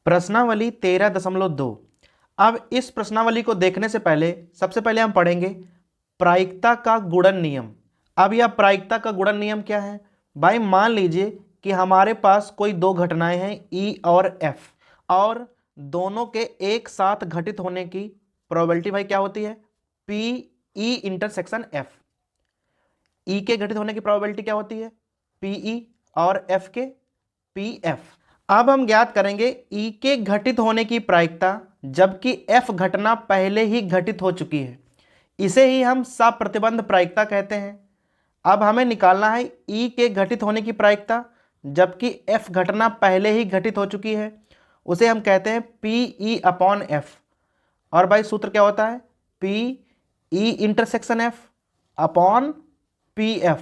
प्रश्नावली 13.2। अब इस प्रश्नावली को देखने से पहले सबसे पहले हम पढ़ेंगे प्रायिकता का गुणन नियम। अब यह प्रायिकता का गुणन नियम क्या है भाई? मान लीजिए कि हमारे पास कोई दो घटनाएं हैं E और F, और दोनों के एक साथ घटित होने की प्रोबेबिलिटी भाई क्या होती है? PE intersection F। E के घटित होने की प्रोबेबिलिटी क्या होती है? PE, और F के PF। अब हम ज्ञात करेंगे E के घटित होने की प्रायिकता जबकि F घटना पहले ही घटित हो चुकी है। इसे ही हम सप्रतिबंध प्रायिकता कहते हैं। अब हमें निकालना है E के घटित होने की प्रायिकता जबकि F घटना पहले ही घटित हो चुकी है। उसे हम कहते हैं PE अपॉन F। और भाई सूत्र क्या होता है? PE intersection F upon PF।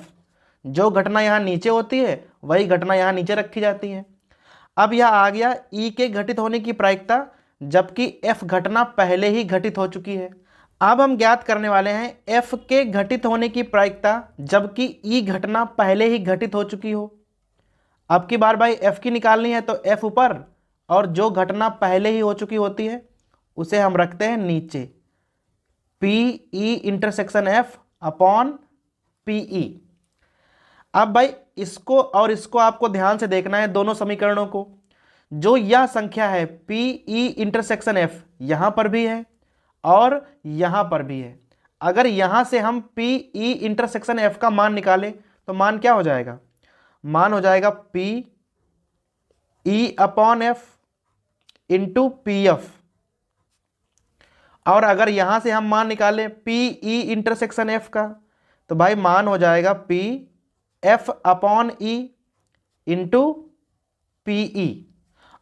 जो घटना यहाँ नीचे होती है वही घटना यहाँ नीचे रखी जाती है। अब यह आ गया E के घटित होने की प्रायिकता जबकि F घटना पहले ही घटित हो चुकी है। अब हम ज्ञात करने वाले हैं F के घटित होने की प्रायिकता जबकि E घटना पहले ही घटित हो चुकी हो। अब की बार भाई F की निकालनी है तो F ऊपर, और जो घटना पहले ही हो चुकी होती है उसे हम रखते हैं नीचे। PE intersection F upon PE। अब भाई इसको और इसको आपको ध्यान से देखना है, दोनों समीकरणों को। जो यह संख्या है PE इंटरसेक्शन F यहां पर भी है और यहां पर भी है। अगर यहां से हम PE इंटरसेक्शन F का मान निकालें तो मान क्या हो जाएगा? मान हो जाएगा PE upon F into PF। और अगर यहां से हम मान निकालें PE इंटरसेक्शन F का तो भाई मान हो जाएगा PF upon E into PE।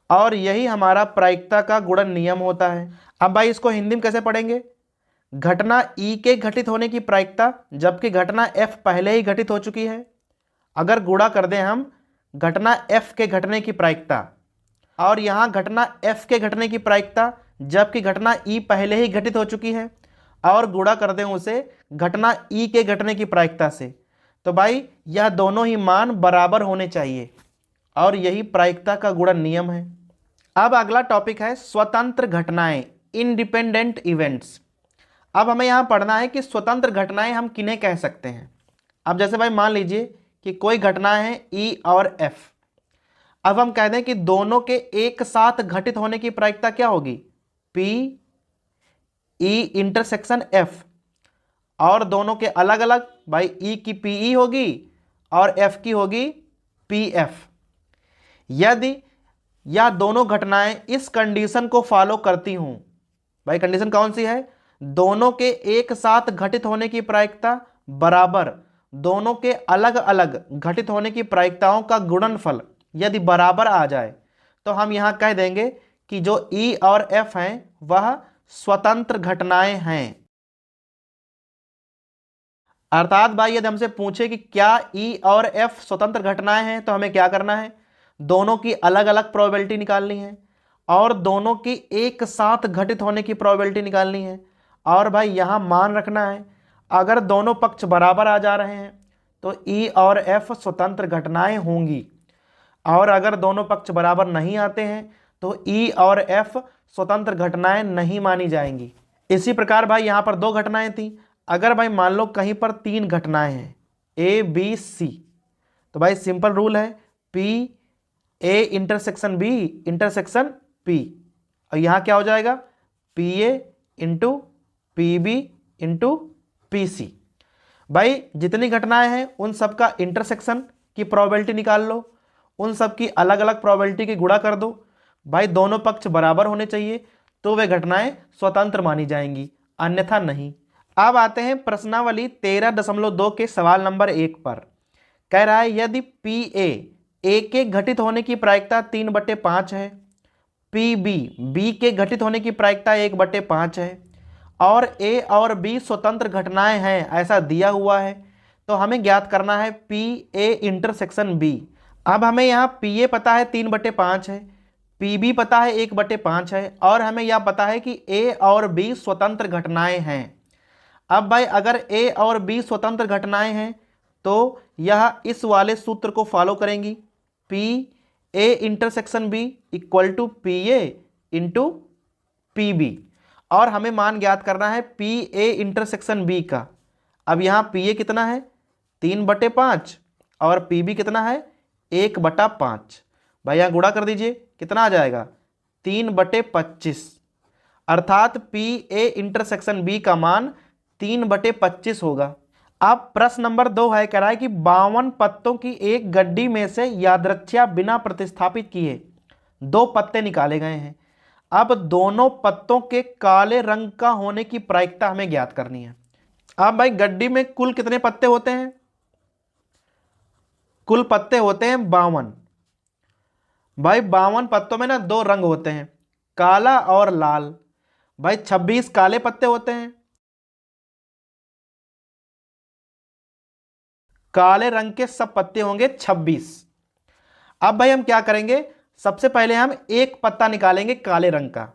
और यही हमारा प्रायिकता का गुणन नियम होता है। अब भाई इसको हिंदी में कैसे पढ़ेंगे? घटना E के घटित होने की प्रायिकता जबकि घटना F पहले ही घटित हो चुकी है। अगर गुणा कर दें हम घटना F के घटने की प्रायिकता, और यहाँ घटना F के घटने की प्रायिकता जबकि घटना E पहले ही घटित हो चुकी है, और गुणा कर दें उसे घटना E के घटने की प्रायिकता से, तो भाई यह दोनों ही मान बराबर होने चाहिए, और यही प्रायिकता का गुणन नियम है। अब अगला टॉपिक है स्वतंत्र घटनाएं, इंडिपेंडेंट इवेंट्स। अब हमें यहां पढ़ना है कि स्वतंत्र घटनाएं हम किन्हें कह सकते हैं। अब जैसे भाई मान लीजिए कि कोई घटना है E और F। अब हम कहते हैं कि दोनों के एक साथ घटित होने की प्रायिकता क्या होगी? PE intersection F। और दोनों के अलग अलग, भाई E की PE होगी और F की होगी PF। यदि यह दोनों घटनाएं इस कंडीशन को फॉलो करती हूं, भाई कंडीशन कौन सी है? दोनों के एक साथ घटित होने की प्रायिकता बराबर दोनों के अलग अलग घटित होने की प्रायिकताओं का गुणनफल यदि बराबर आ जाए तो हम यहां कह देंगे कि जो E और F हैं वह स्वतंत्र घटनाएं हैं। अर्थात भाई यदि हमसे पूछे कि क्या E और F स्वतंत्र घटनाएं हैं तो हमें क्या करना है? दोनों की अलग अलग प्रोबेबिलिटी निकालनी है और दोनों की एक साथ घटित होने की प्रोबेबिलिटी निकालनी है। और भाई यहां मान रखना है अगर दोनों पक्ष बराबर आ जा रहे हैं तो E और F स्वतंत्र घटनाएं होंगी, और अगर दोनों पक्ष बराबर नहीं आते हैं तो E और F स्वतंत्र घटनाएं नहीं मानी जाएंगी। इसी प्रकार भाई यहां पर दो घटनाएं थी। अगर भाई मान लो कहीं पर तीन घटनाएं हैं A B C, तो भाई सिंपल रूल है PA intersection B intersection P, और यहां क्या हो जाएगा? PA into PB into PC। भाई जितनी घटनाएं हैं उन सब का इंटरसेक्शन की प्रोबेबिलिटी निकाल लो, उन सब की अलग अलग प्रोबेबिलिटी की गुणा कर दो। भाई दोनों पक्ष बराबर होने चाहिए तो वे घटनाएं स्वतंत्र मानी जाएंगी, अन्यथा नहीं। अब आते हैं प्रश्नावली 13.2 के सवाल नंबर 1 पर। कह रहा है यदि PA A के घटित होने की प्रायिकता 3/5 है, PB B के घटित होने की प्रायिकता 1/5 है, और A और B स्वतंत्र घटनाएं हैं ऐसा दिया हुआ है, तो हमें ज्ञात करना है PA इंटरसेक्शन B। अब हमें यहाँ PA पता है 3/5 है, PB पता है 1/5 है, और हमें यह पता है कि A और B स्वतंत्र घटनाएं हैं। अब भाई अगर A और B स्वतंत्र घटनाएं हैं तो यह इस वाले सूत्र को फॉलो करेंगी, A intersection B equal to P A into P B, और हमें मान ज्ञात करना है पी ए इंटरसेक्शन बी का। अब यहाँ पी ए कितना है 3/5 और पी बी कितना है 1/5। भाई यहाँ गुणा कर दीजिए, कितना आ जाएगा 3/25, अर्थात पी ए इंटरसेक्शन बी का मान 3/25 होगा। अब प्रश्न नंबर 2 है, कह रहा है कि 52 पत्तों की एक गड्डी में से यादृच्छिक बिना प्रतिस्थापित किए 2 पत्ते निकाले गए हैं। अब दोनों पत्तों के काले रंग का होने की प्रायिकता हमें ज्ञात करनी है। अब भाई गड्डी में कुल कितने पत्ते होते हैं? कुल पत्ते होते हैं 52। भाई 52 पत्तों में ना 2 रंग होते हैं, काला और लाल। भाई 26 काले पत्ते होते हैं, काले रंग के सब पत्ते होंगे 26। अब भाई हम क्या करेंगे, सबसे पहले हम एक पत्ता निकालेंगे काले रंग का।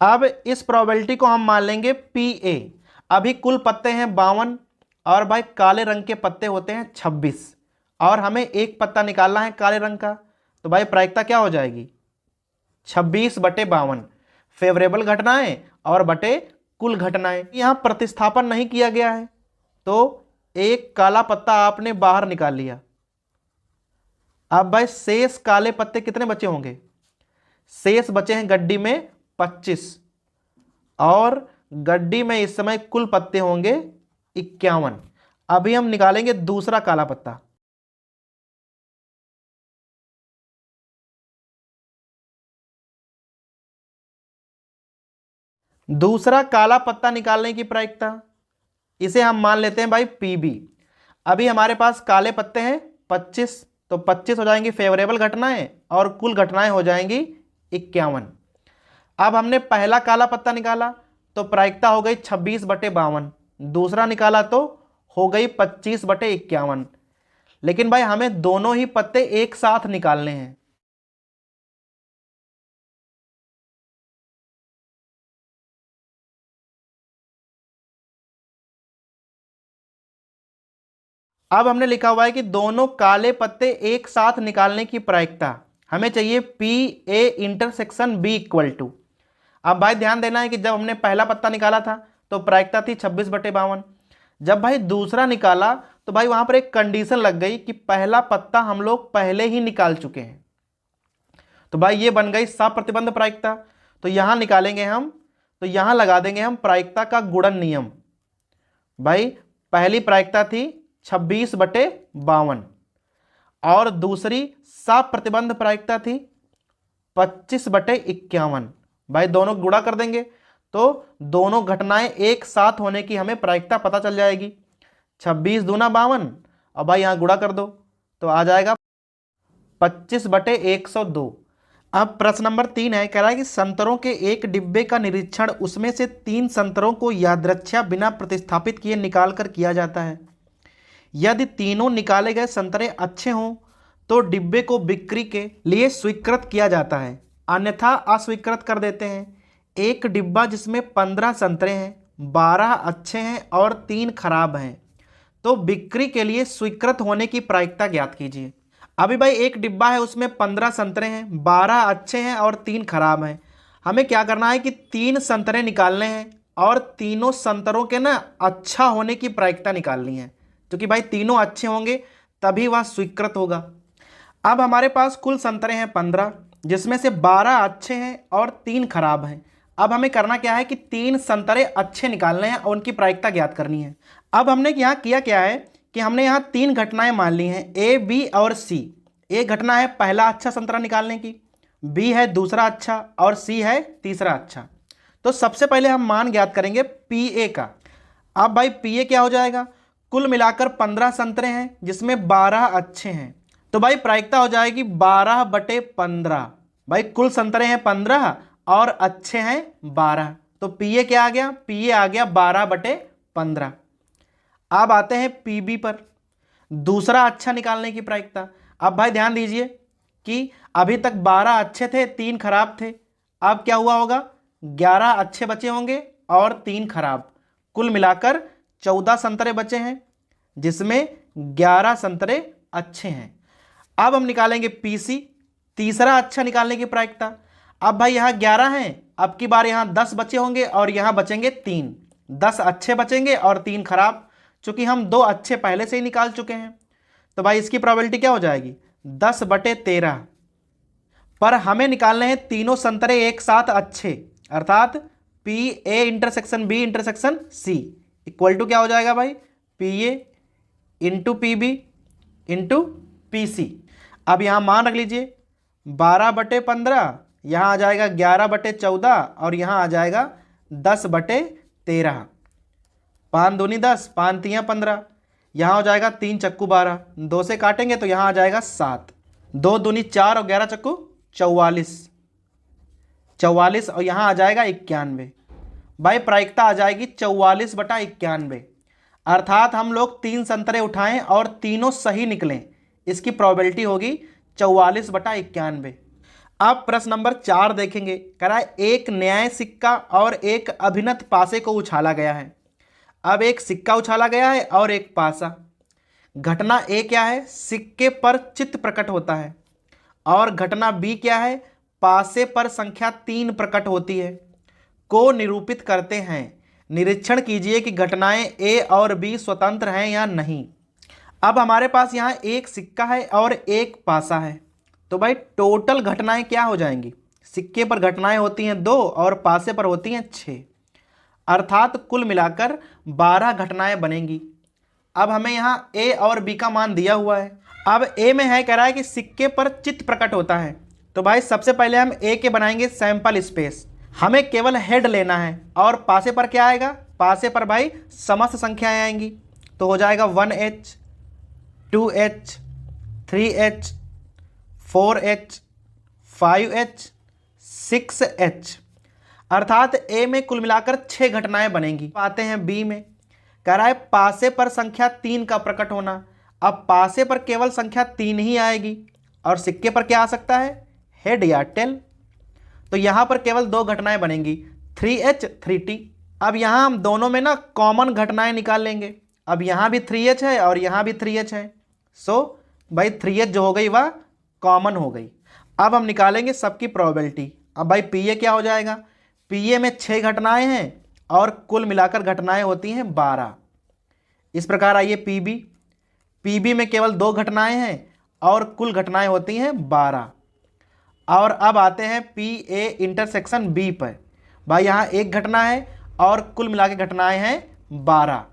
अब इस प्रोबेबिलिटी को हम मान लेंगे पी ए। अभी कुल पत्ते हैं 52 और भाई काले रंग के पत्ते होते हैं 26 और हमें एक पत्ता निकालना है काले रंग का। तो भाई प्रायिकता क्या हो जाएगी 26/52, फेवरेबल घटनाएं और बटे कुल घटनाएं। यहां प्रतिस्थापन नहीं किया गया है तो एक काला पत्ता आपने बाहर निकाल लिया। अब भाई शेष काले पत्ते कितने बचे होंगे? शेष बचे हैं गड्डी में 25 और गड्डी में इस समय कुल पत्ते होंगे 51। अभी हम निकालेंगे दूसरा काला पत्ता। दूसरा काला पत्ता निकालने की प्रायिकता, इसे हम मान लेते हैं भाई पीबी। अभी हमारे पास काले पत्ते हैं 25, तो 25 हो जाएंगी फेवरेबल घटनाएं और कुल घटनाएं हो जाएंगी 51। अब हमने पहला काला पत्ता निकाला तो प्रायिकता हो गई 26/52, दूसरा निकाला तो हो गई 25/51। लेकिन भाई हमें दोनों ही पत्ते एक साथ निकालने हैं। अब हमने लिखा हुआ है कि दोनों काले पत्ते एक साथ निकालने की प्रायिकता हमें चाहिए P A intersection B equal to. अब भाई ध्यान देना है कि जब हमने पहला पत्ता निकाला था तो प्रायिकता थी 26/52। जब भाई दूसरा निकाला तो भाई वहां पर एक कंडीशन लग गई कि पहला पत्ता हम लोग पहले ही निकाल चुके हैं, तो भाई ये बन गई सप्रतिबंध प्रायिकता। तो यहां निकालेंगे हम, तो यहां लगा देंगे हम प्रायिकता का गुणन नियम। भाई पहली प्रायिकता थी 26/52 और दूसरी सप्रतिबंध प्रायिकता थी 25/51। भाई दोनों गुणा कर देंगे तो दोनों घटनाएं एक साथ होने की हमें प्रायिकता पता चल जाएगी। 26 दूना 52 और भाई यहां गुणा कर दो तो आ जाएगा 25/102। अब प्रश्न नंबर 3 है, कह रहा है कि संतरों के एक डिब्बे का निरीक्षण उसमें से 3 संतरों को यादृच्छिक बिना प्रतिस्थापित किए निकाल कर किया जाता है। यदि तीनों निकाले गए संतरे अच्छे हों तो डिब्बे को बिक्री के लिए स्वीकृत किया जाता है, अन्यथा अस्वीकृत कर देते हैं। एक डिब्बा जिसमें 15 संतरे हैं, 12 अच्छे हैं और 3 खराब हैं, तो बिक्री के लिए स्वीकृत होने की प्रायिकता ज्ञात कीजिए। अभी भाई एक डिब्बा है उसमें 15 संतरे हैं, 12 अच्छे हैं और 3 खराब हैं। हमें क्या करना है कि 3 संतरे निकालने हैं और तीनों संतरों के ना अच्छा होने की प्रायिकता निकालनी है, क्योंकि भाई तीनों अच्छे होंगे तभी वह स्वीकृत होगा। अब हमारे पास कुल संतरे हैं 15, जिसमें से 12 अच्छे हैं और 3 खराब हैं। अब हमें करना क्या है कि 3 संतरे अच्छे निकालने हैं और उनकी प्रायिकता ज्ञात करनी है। अब हमने यहाँ किया क्या है कि हमने यहाँ 3 घटनाएं मान ली हैं, ए बी और सी। एक घटना है पहला अच्छा संतरा निकालने की, बी है दूसरा अच्छा और सी है तीसरा अच्छा। तो सबसे पहले हम मान ज्ञात करेंगे पी ए का। अब भाई पी ए क्या हो जाएगा, कुल मिलाकर 15 संतरे हैं जिसमें 12 अच्छे हैं, तो भाई प्रायिकता हो जाएगी 12/15। भाई कुल संतरे हैं 15 और अच्छे हैं 12, तो पी ए क्या आ गया, पी ए आ गया 12/15। अब आते हैं पीबी पर, दूसरा अच्छा निकालने की प्रायिकता। अब भाई ध्यान दीजिए कि अभी तक 12 अच्छे थे 3 खराब थे, अब क्या हुआ होगा 11 अच्छे बचे होंगे और 3 खराब, कुल मिलाकर 14 संतरे बचे हैं, जिसमें 11 संतरे अच्छे हैं। अब हम निकालेंगे पीसी, तीसरा अच्छा निकालने की प्रायिकता। अब भाई यहाँ 11 हैं, अब की बार यहाँ 10 बचे होंगे और यहाँ बचेंगे 3, 10 अच्छे बचेंगे और 3 खराब। चूंकि हम 2 अच्छे पहले से ही निकाल चुके हैं, तो भाई इसकी प्रोबेबिलिटी क्या हो जाएगी, 10/13। पर हमें निकालने हैं तीनों संतरे एक साथ अच्छे, अर्थात P A intersection B intersection C equal to क्या हो जाएगा भाई, P A into P B into P C. अब यहाँ मान रख लीजिए 12/15, यहाँ आ जाएगा 11/14 और यहाँ आ जाएगा 10/13। 5 दूनी 10, 5 तियाँ 15, यहाँ हो जाएगा 3 चक्कू 12, 2 से काटेंगे तो यहाँ आ जाएगा 7, 2 दूनी 4 और 11 चक्कू 44 और यहाँ आ जाएगा 91। भाई प्रायिकता आ जाएगी 44/91, अर्थात हम लोग 3 संतरे उठाएं और तीनों सही निकलें, इसकी प्रोबेबिलिटी होगी 44/91। अब प्रश्न नंबर 4 देखेंगे। कह रहा है एक न्याय सिक्का और एक अभिनत पासे को उछाला गया है। अब एक सिक्का उछाला गया है और एक पासा। घटना ए क्या है, सिक्के पर चित्त प्रकट होता है, और घटना बी क्या है, पासे पर संख्या 3 प्रकट होती है। को निरूपित करते हैं। निरीक्षण कीजिए कि घटनाएं ए और बी स्वतंत्र हैं या नहीं। अब हमारे पास यहाँ एक सिक्का है और एक पासा है, तो भाई टोटल घटनाएं क्या हो जाएंगी, सिक्के पर घटनाएं होती हैं 2 और पासे पर होती हैं 6, अर्थात कुल मिलाकर 12 घटनाएं बनेंगी। अब हमें यहाँ ए और बी का मान दिया हुआ है। अब ए में है, कह रहा है कि सिक्के पर चित्त प्रकट होता है, तो भाई सबसे पहले हम ए के बनाएंगे सैंपल स्पेस। हमें केवल हेड लेना है, और पासे पर क्या आएगा, पासे पर भाई समस्त संख्याएं आएंगी, तो हो जाएगा 1H 2H 3H 4H 5H 6H, अर्थात ए में कुल मिलाकर 6 घटनाएं बनेंगी। आते हैं बी में, कह रहा है पासे पर संख्या 3 का प्रकट होना। अब पासे पर केवल संख्या 3 ही आएगी, और सिक्के पर क्या आ सकता है, हेड या टेल, तो यहां पर केवल 2 घटनाएं बनेंगी, 3H 3T। अब यहां हम दोनों में ना कॉमन घटनाएं निकाल लेंगे। अब यहां भी 3H है और यहां भी 3H है, सो भाई 3H जो हो गई वह कॉमन हो गई। अब हम निकालेंगे सबकी प्रोबेबिलिटी। अब भाई पीए क्या हो जाएगा, पीए में 6 घटनाएं हैं और कुल मिलाकर घटनाएं होती हैं 12। इस प्रकार आइए पीबी, पीबी में केवल 2 घटनाएं हैं और कुल घटनाएं होती हैं 12। और अब आते हैं पी ए इंटरसेक्शन बी पर। भाई यहाँ एक घटना है और कुल मिला के घटनाएं हैं 12।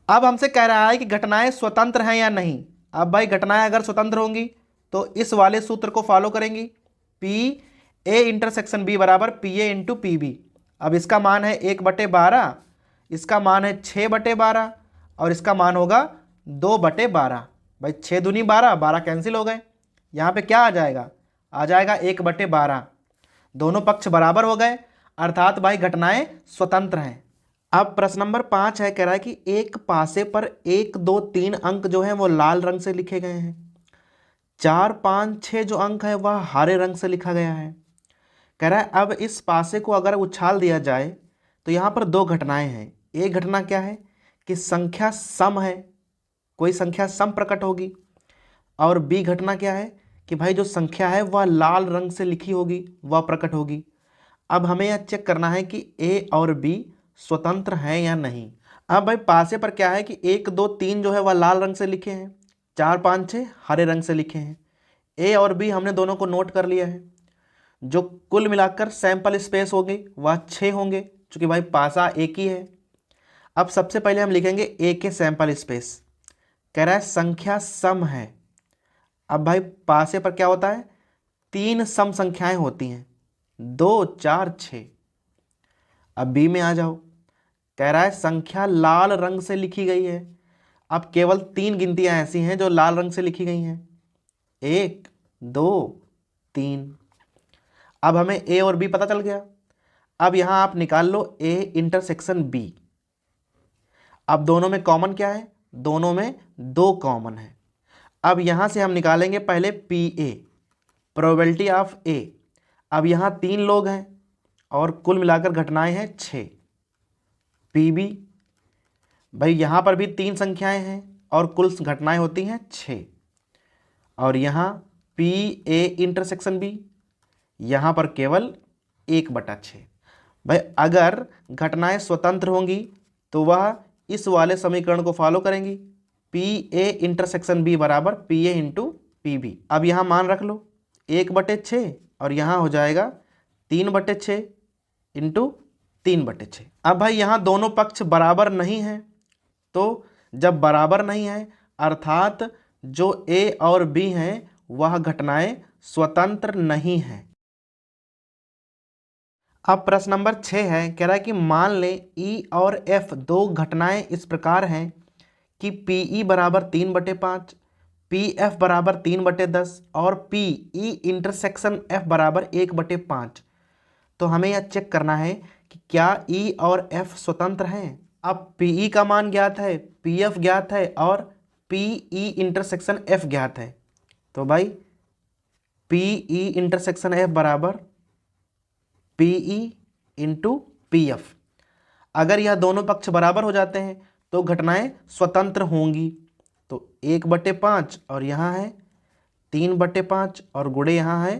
अब हमसे कह रहा है कि घटनाएं स्वतंत्र हैं या नहीं। अब भाई घटनाएं अगर स्वतंत्र होंगी तो इस वाले सूत्र को फॉलो करेंगी, पी ए इंटरसेक्शन बी बराबर P A into P B. अब इसका मान है 1/12, इसका मान है 6/12 और इसका मान होगा 2/12। भाई 6 दूनी 12, 12 कैंसिल हो गए, यहाँ पे क्या आ जाएगा, आ जाएगा 1/12। दोनों पक्ष बराबर हो गए, अर्थात भाई घटनाएं स्वतंत्र हैं। अब प्रश्न नंबर 5 है, कह रहा है कि एक पासे पर 1 2 3 अंक जो है वो लाल रंग से लिखे गए हैं, 4 5 6 जो अंक है वह हरे रंग से लिखा गया है। कह रहा है अब इस पासे को अगर उछाल दिया जाए तो यहाँ पर 2 घटनाएं हैं। एक घटना क्या है कि संख्या सम है, कोई संख्या सम प्रकट होगी, और बी घटना क्या है कि भाई जो संख्या है वह लाल रंग से लिखी होगी, वह प्रकट होगी। अब हमें यह चेक करना है कि ए और बी स्वतंत्र हैं या नहीं। अब भाई पासे पर क्या है कि 1 2 3 जो है वह लाल रंग से लिखे हैं, 4 5 6 हरे रंग से लिखे हैं। ए और बी हमने दोनों को नोट कर लिया है। जो कुल मिलाकर सैंपल स्पेस होगी वह 6 होंगे, क्योंकि भाई पासा एक ही है। अब सबसे पहले हम लिखेंगे ए के सैंपल स्पेस। कह रहा है संख्या सम है। अब भाई पासे पर क्या होता है, 3 सम संख्याएं होती हैं, 2 4 6। अब बी में आ जाओ, कह रहा है संख्या लाल रंग से लिखी गई है। अब केवल 3 गिनतियां ऐसी हैं जो लाल रंग से लिखी गई हैं, 1 2 3। अब हमें ए और बी पता चल गया। अब यहां आप निकाल लो ए इंटरसेक्शन बी। अब दोनों में कॉमन क्या है, दोनों में 2 कॉमन है। अब यहां से हम निकालेंगे पहले पी ए, प्रोबेबिलिटी ऑफ ए। अब यहां 3 लोग हैं और कुल मिलाकर घटनाएं हैं 6। PB, भाई यहाँ पर भी 3 संख्याएं हैं और कुल घटनाएं होती हैं 6। और यहाँ PA इंटरसेक्शन B, यहाँ पर केवल 1/6। भाई अगर घटनाएं स्वतंत्र होंगी तो वह इस वाले समीकरण को फॉलो करेंगी, PA इंटरसेक्शन B बराबर PA इंटू PB। अब यहाँ मान रख लो 1/6 और यहाँ हो जाएगा 3/6 इंटू 3/6। अब भाई यहाँ दोनों पक्ष बराबर नहीं हैं, तो जब बराबर नहीं है अर्थात जो A और B हैं वह घटनाएं स्वतंत्र नहीं हैं। अब प्रश्न नंबर 6 है, कह रहा है कि मान लें E और F दो घटनाएं इस प्रकार हैं कि PE बराबर 3/5, PF बराबर 3/10 और PE इंटरसेक्शन F बराबर 1/5। तो हमें यह चेक करना है कि क्या E और F स्वतंत्र हैं। अब PE का मान ज्ञात है, PF ज्ञात है और PE इंटरसेक्शन F ज्ञात है। तो भाई PE इंटरसेक्शन F बराबर PE इंटू PF। अगर यह दोनों पक्ष बराबर हो जाते हैं तो घटनाएं स्वतंत्र होंगी। तो 1/5 और यहाँ है 3/5 और गुणे यहाँ है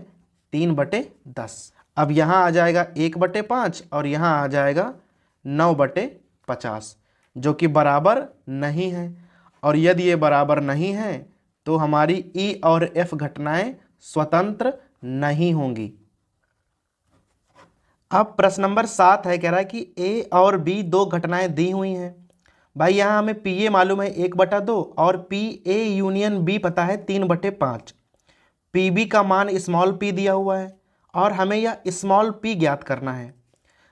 3/10। अब यहाँ आ जाएगा 1/5 और यहाँ आ जाएगा 9/50, जो कि बराबर नहीं है। और यदि ये बराबर नहीं है तो हमारी E और F घटनाएं स्वतंत्र नहीं होंगी। अब प्रश्न नंबर 7 है, कह रहा है कि A और B दो घटनाएं दी हुई हैं। भाई यहाँ हमें PA मालूम है 1/2 और PA यूनियन B पता है 3/5। PB का मान स्मॉल p दिया हुआ है और हमें यह स्मॉल p ज्ञात करना है।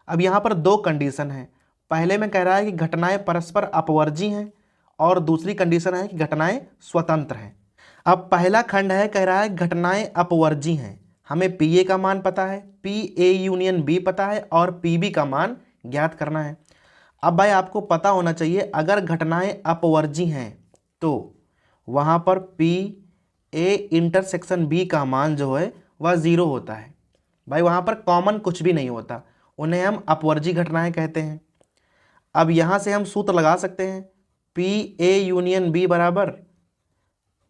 अब यहाँ पर दो कंडीशन है। पहले में कह रहा है कि घटनाएं परस्पर अपवर्जी हैं और दूसरी कंडीशन है कि घटनाएं स्वतंत्र हैं। अब पहला खंड है, कह रहा है घटनाएं अपवर्जी हैं। हमें PA का मान पता है, PA यूनियन B पता है और PB का मान ज्ञात करना है। अब भाई आपको पता होना चाहिए अगर घटनाएं अपवर्जी हैं तो वहाँ पर PA इंटरसेक्शन B का मान जो है वह 0 होता है। भाई वहाँ पर कॉमन कुछ भी नहीं होता, उन्हें हम अपवर्जी घटनाएं कहते हैं। अब यहाँ से हम सूत्र लगा सकते हैं, PA यूनियन B बराबर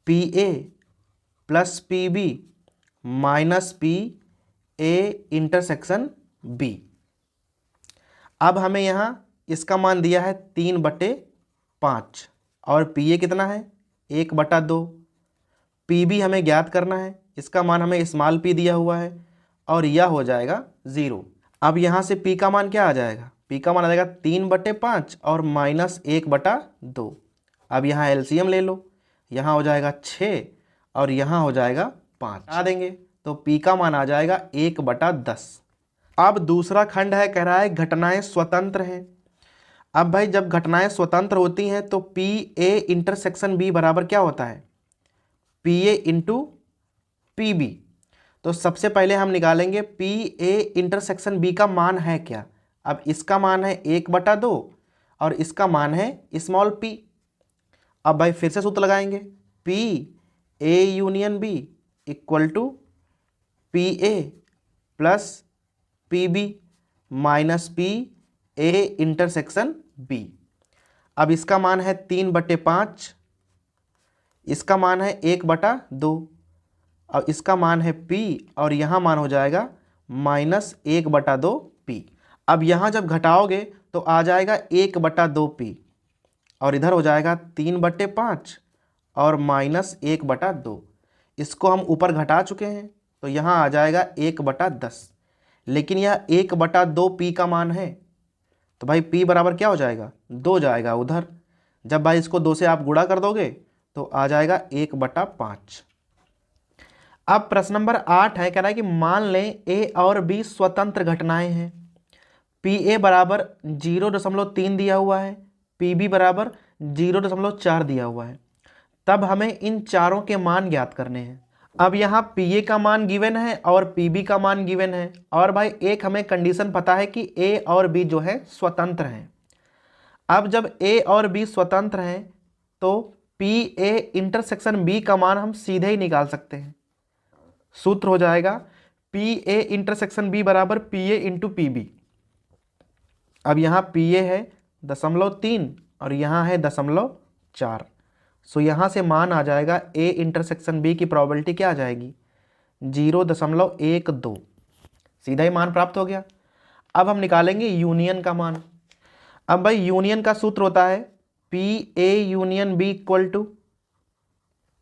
PA plus PB minus PA intersection B। अब हमें यहाँ इसका मान दिया है 3/5 और PA कितना है 1/2। PB हमें ज्ञात करना है, इसका मान हमें स्मॉल p दिया हुआ है और यह हो जाएगा 0। अब यहाँ से P का मान क्या आ जाएगा, P का मान आ जाएगा 3/5 और माइनस 1/2। अब यहाँ LCM ले लो, यहाँ हो जाएगा 6 और यहाँ हो जाएगा 5 आ देंगे तो P का मान आ जाएगा 1/10। अब दूसरा खंड है, कह रहा है घटनाएं स्वतंत्र हैं। अब भाई जब घटनाएं स्वतंत्र होती हैं तो PA इंटरसेक्शन B बराबर क्या होता है, PA इंटू PB। तो सबसे पहले हम निकालेंगे PA इंटरसेक्शन B का मान है क्या। अब इसका मान है 1/2 और इसका मान है स्मॉल p। अब भाई फिर से सूत्र लगाएंगे, PA union B equal to PA plus PB minus PA intersection B। अब इसका मान है 3/5, इसका मान है 1/2 और इसका मान है P और यहाँ मान हो जाएगा माइनस 1/2 P। अब यहाँ जब घटाओगे तो आ जाएगा 1/2 P और इधर हो जाएगा 3/5 और माइनस 1/2। इसको हम ऊपर घटा चुके हैं तो यहाँ आ जाएगा 1/10, लेकिन यह 1/2 P का मान है तो भाई P बराबर क्या हो जाएगा 2 जाएगा उधर। जब भाई इसको 2 से आप गुणा कर दोगे तो आ जाएगा 1/5। अब प्रश्न नंबर 8 है, कह रहा है कि मान लें A और B स्वतंत्र घटनाएं हैं। PA बराबर 0.3 दिया हुआ है, PB बराबर 0.4 दिया हुआ है। तब हमें इन चारों के मान ज्ञात करने हैं। अब यहाँ PA का मान गिवन है और PB का मान गिवन है और भाई एक हमें कंडीशन पता है कि A और B जो है स्वतंत्र हैं। अब जब A और B स्वतंत्र हैं तो PA इंटरसेक्शन B का मान हम सीधे ही निकाल सकते हैं। सूत्र हो जाएगा पी ए इंटरसेक्शन बी बराबर P A into P B. अब यहाँ पी ए है 0.3 और यहाँ है 0.4। सो यहाँ से मान आ जाएगा ए इंटरसेक्शन बी की प्रोबेबिलिटी क्या आ जाएगी 0.12। सीधा ही मान प्राप्त हो गया। अब हम निकालेंगे यूनियन का मान। अब भाई यूनियन का सूत्र होता है P A union B equal to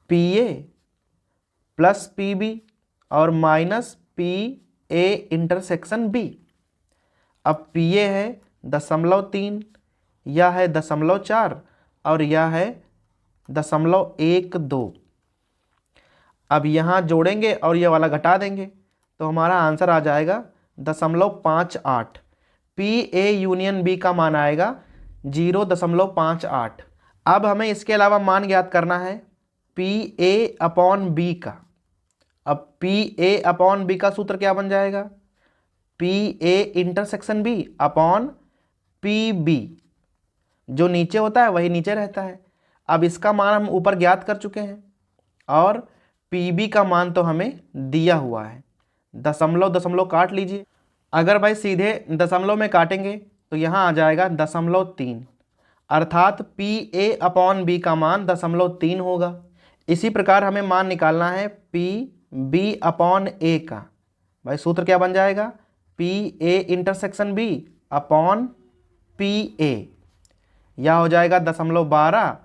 P A plus P B और minus P A intersection B. अब पी ए है 0.3, यह है 0.4 और यह है 0.12। अब यहाँ जोड़ेंगे और यह वाला घटा देंगे तो हमारा आंसर आ जाएगा 0.58। पी ए यूनियन बी का मान आएगा 0.58। अब हमें इसके अलावा मान ज्ञात करना है पी ए अपॉन बी का। अब पी ए अपॉन बी का सूत्र क्या बन जाएगा P A intersection B upon P B. जो नीचे होता है वही नीचे रहता है। अब इसका मान हम ऊपर ज्ञात कर चुके हैं और पी बी का मान तो हमें दिया हुआ है। दशमलव काट लीजिए। अगर भाई सीधे दशमलव में काटेंगे तो यहाँ आ जाएगा 0.3, अर्थात पी ए अपॉन बी का मान 0.3 होगा। इसी प्रकार हमें मान निकालना है पी बी अपॉन ए का। भाई सूत्र क्या बन जाएगा P A intersection B upon P A. यह हो जाएगा 0.12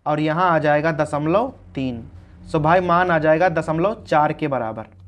और यहाँ आ जाएगा 0.3। सो भाई मान आ जाएगा 0.4 के बराबर।